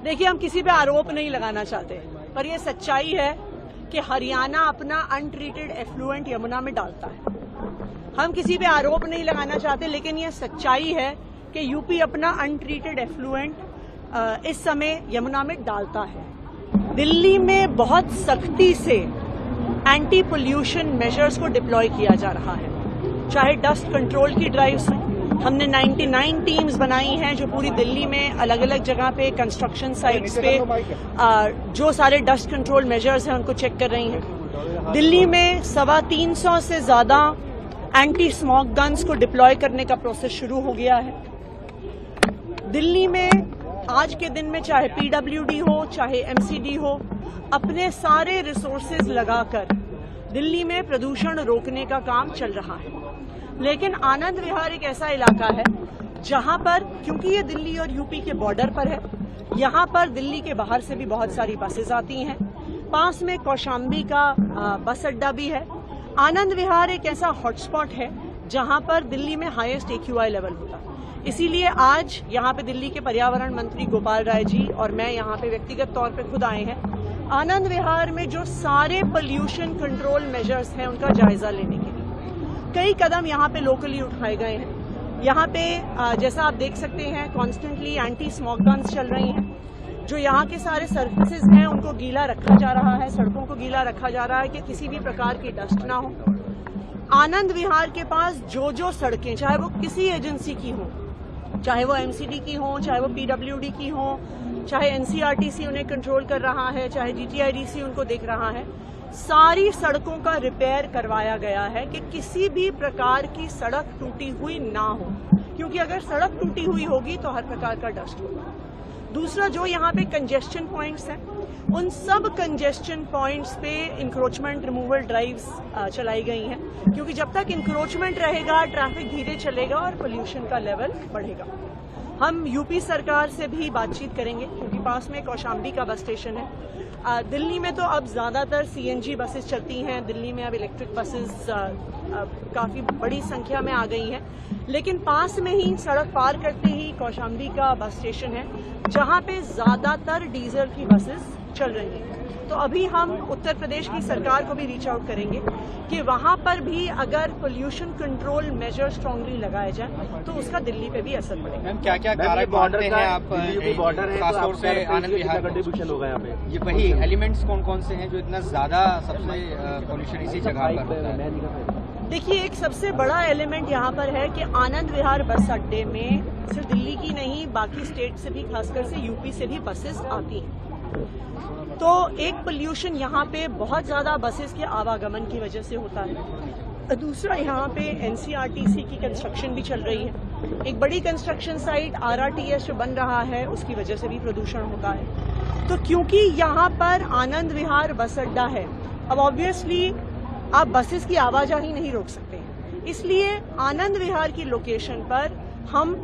देखिए, हम किसी पे आरोप नहीं लगाना चाहते, पर यह सच्चाई है कि हरियाणा अपना अनट्रीटेड एफ्लुएंट यमुना में डालता है। हम किसी पे आरोप नहीं लगाना चाहते, लेकिन यह सच्चाई है कि यूपी अपना अनट्रीटेड एफ्लुएंट इस समय यमुना में डालता है। दिल्ली में बहुत सख्ती से एंटी पोल्यूशन मेजर्स को डिप्लॉय किया जा रहा है, चाहे डस्ट कंट्रोल की ड्राइव्स हो। हमने 99 टीम्स बनाई हैं जो पूरी दिल्ली में अलग अलग जगह पे कंस्ट्रक्शन साइट्स पे जो सारे डस्ट कंट्रोल मेजर्स हैं उनको चेक कर रही हैं। दिल्ली में 325 से ज्यादा एंटी स्मोक गन्स को डिप्लॉय करने का प्रोसेस शुरू हो गया है। दिल्ली में आज के दिन में चाहे पीडब्ल्यूडी हो चाहे एमसीडी हो, अपने सारे रिसोर्सेज लगाकर दिल्ली में प्रदूषण रोकने का काम चल रहा है। लेकिन आनंद विहार एक ऐसा इलाका है जहां पर, क्योंकि ये दिल्ली और यूपी के बॉर्डर पर है, यहां पर दिल्ली के बाहर से भी बहुत सारी बसेस आती हैं। पास में कौशाम्बी का बस अड्डा भी है। आनंद विहार एक ऐसा हॉटस्पॉट है जहां पर दिल्ली में हाईएस्ट AQI लेवल होता है। इसीलिए आज यहां पे दिल्ली के पर्यावरण मंत्री गोपाल राय जी और मैं यहां पे व्यक्तिगत तौर पे खुद आए हैं आनंद विहार में जो सारे पोल्यूशन कंट्रोल मेजर्स हैं उनका जायजा लेने के लिए। कई कदम यहाँ पे लोकली उठाए गए हैं। यहाँ पे जैसा आप देख सकते हैं कॉन्स्टेंटली एंटी स्मोक गन्स चल रही हैं। जो यहाँ के सारे सर्विसेज हैं उनको गीला रखा जा रहा है, सड़कों को गीला रखा जा रहा है कि किसी भी प्रकार की डस्ट ना हो। आनंद विहार के पास जो सड़कें, चाहे वो किसी एजेंसी की हो, चाहे वो MCD की हो, चाहे वो PWD की हो, चाहे NCRTC उन्हें कंट्रोल कर रहा है, चाहे GTIDC उनको देख रहा है, सारी सड़कों का रिपेयर करवाया गया है कि किसी भी प्रकार की सड़क टूटी हुई ना हो, क्योंकि अगर सड़क टूटी हुई होगी तो हर प्रकार का डस्ट होगा। दूसरा, जो यहाँ पे कंजेस्शन पॉइंट्स हैं, उन सब कंजेस्शन पॉइंट्स पे इंक्रोचमेंट रिमूवल ड्राइव्स चलाई गई हैं, क्योंकि जब तक इंक्रोचमेंट रहेगा ट्रैफिक धीरे चलेगा और पोल्यूशन का लेवल बढ़ेगा। हम यूपी सरकार से भी बातचीत करेंगे क्योंकि पास में कौशाम्बी का बस स्टेशन है। दिल्ली में तो अब ज्यादातर CNG बसेस चलती हैं। दिल्ली में अब इलेक्ट्रिक बसेस काफी बड़ी संख्या में आ गई हैं, लेकिन पास में ही सड़क पार करते ही कौशाम्बी का बस स्टेशन है जहां पे ज्यादातर डीजल की बसेस चल रही हैं। तो अभी हम उत्तर प्रदेश की सरकार को भी रीच आउट करेंगे कि वहां पर भी अगर पोल्यूशन कंट्रोल मेजर स्ट्रांगली लगाए जाए तो उसका दिल्ली पे भी असर पड़ेगा। मैम, क्या कारक मानते हैं आप? बॉर्डर है, खासतौर से आनंद विहार कंट्रीब्यूशन होगा यहाँ पे। ये वही एलिमेंट्स कौन से हैं जो इतना ज्यादा सबसे पोल्यूशन इसी जगह पर होता है? देखिए, एक सबसे बड़ा एलिमेंट यहाँ पर है कि आनंद विहार बस अड्डे में सिर्फ दिल्ली की नहीं, बाकी स्टेट से भी, खासकर से यूपी से भी बसेस आती हैं। तो एक पोल्यूशन यहाँ पे बहुत ज्यादा बसेस के आवागमन की वजह से होता है। दूसरा, यहाँ पे NCRTC की कंस्ट्रक्शन भी चल रही है। एक बड़ी कंस्ट्रक्शन साइट RRTS जो बन रहा है उसकी वजह से भी प्रदूषण होता है। तो क्योंकि यहाँ पर आनंद विहार बस अड्डा है, अब ऑब्वियसली आप बसेस की आवाजाही नहीं रोक सकते हैं, इसलिए आनंद विहार की लोकेशन पर हम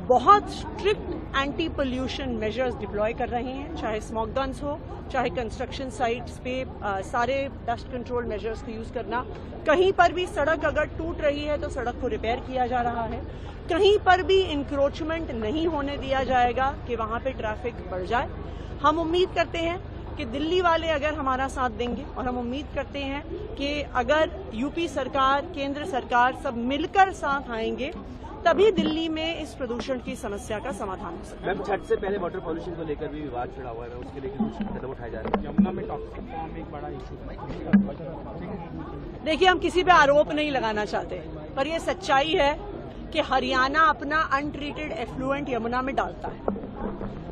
बहुत strict anti pollution measures deploy कर रहे हैं, चाहे स्मोक गन्स हो, चाहे कंस्ट्रक्शन साइट्स पे सारे डस्ट कंट्रोल मेजर्स को यूज करना। कहीं पर भी सड़क अगर टूट रही है तो सड़क को रिपेयर किया जा रहा है। कहीं पर भी इंक्रोचमेंट नहीं होने दिया जाएगा कि वहां पे ट्रैफिक बढ़ जाए। हम उम्मीद करते हैं कि दिल्ली वाले अगर हमारा साथ देंगे, और हम उम्मीद करते हैं कि अगर यूपी सरकार, केंद्र सरकार सब मिलकर साथ आएंगे तभी दिल्ली में इस प्रदूषण की समस्या का समाधान हो सकता है। मैम, छठ से पहले वाटर पॉल्यूशन को लेकर भी विवाद छिड़ा हुआ है, उसके लेकर कुछ कदम उठाए जा रहे हैं? यमुना में टॉक्सिक फॉर्म एक बड़ा इशू है। देखिए, हम किसी पे आरोप नहीं लगाना चाहते, पर यह सच्चाई है कि हरियाणा अपना अनट्रीटेड एफ्लुएंट यमुना में डालता है।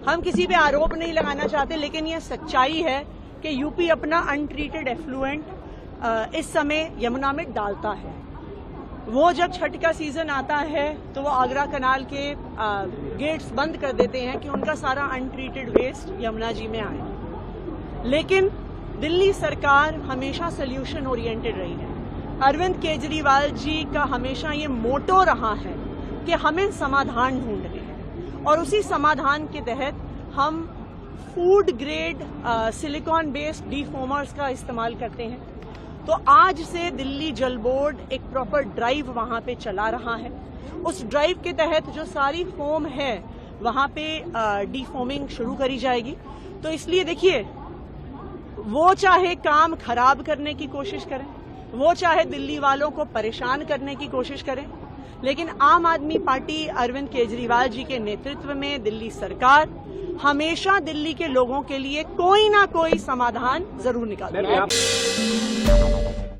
हम किसी पे आरोप नहीं लगाना चाहते, लेकिन यह सच्चाई है कि यूपी अपना अनट्रीटेड एफ्लुएंट इस समय यमुना में डालता है। वो जब छठ का सीजन आता है तो वो आगरा कनाल के गेट्स बंद कर देते हैं कि उनका सारा अनट्रीटेड वेस्ट यमुना जी में आए। लेकिन दिल्ली सरकार हमेशा सोल्यूशन ओरिएंटेड रही है। अरविंद केजरीवाल जी का हमेशा ये मोटो रहा है कि हमें समाधान ढूंढने हैं, और उसी समाधान के तहत हम फूड ग्रेड सिलिकॉन बेस्ड डीफोमर्स का इस्तेमाल करते हैं। तो आज से दिल्ली जल बोर्ड एक प्रॉपर ड्राइव वहां पे चला रहा है। उस ड्राइव के तहत जो सारी फोम है वहां पे डीफॉर्मिंग शुरू करी जाएगी। तो इसलिए देखिए, वो चाहे काम खराब करने की कोशिश करें, वो चाहे दिल्ली वालों को परेशान करने की कोशिश करें, लेकिन आम आदमी पार्टी अरविंद केजरीवाल जी के नेतृत्व में दिल्ली सरकार हमेशा दिल्ली के लोगों के लिए कोई ना कोई समाधान जरूर निकालेगी।